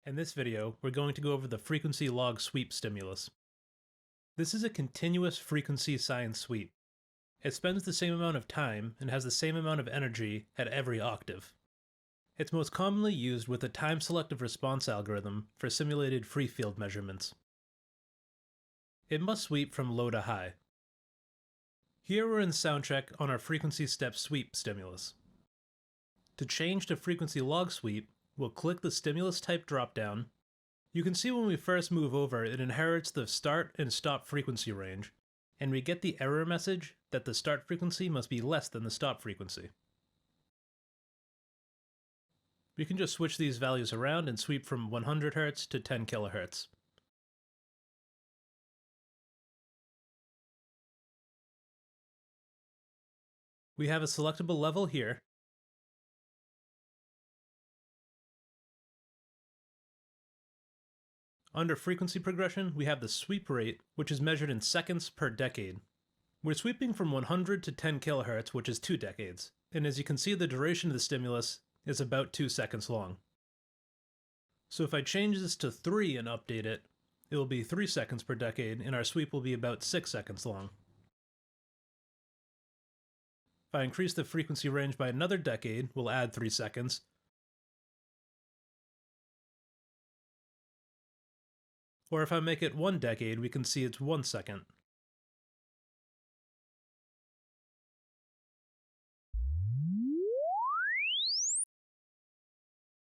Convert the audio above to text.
In this video, we're going to go over the frequency log sweep stimulus. This is a continuous frequency sine sweep. It spends the same amount of time and has the same amount of energy at every octave. It's most commonly used with a time-selective response algorithm for simulated free field measurements. It must sweep from low to high. Here we're in SoundCheck on our frequency step sweep stimulus. To change to frequency log sweep, we'll click the stimulus type dropdown. You can see when we first move over, it inherits the start and stop frequency range, and we get the error message that the start frequency must be less than the stop frequency. We can just switch these values around and sweep from 100 Hz to 10 kHz. We have a selectable level here. Under frequency progression, we have the sweep rate, which is measured in seconds per decade. We're sweeping from 100 to 10 kHz, which is 2 decades, and as you can see, the duration of the stimulus is about 2 seconds long. So if I change this to 3 and update it, it will be 3 seconds per decade, and our sweep will be about 6 seconds long. If I increase the frequency range by another decade, we'll add 3 seconds. Or if I make it 1 decade, we can see it's 1 second.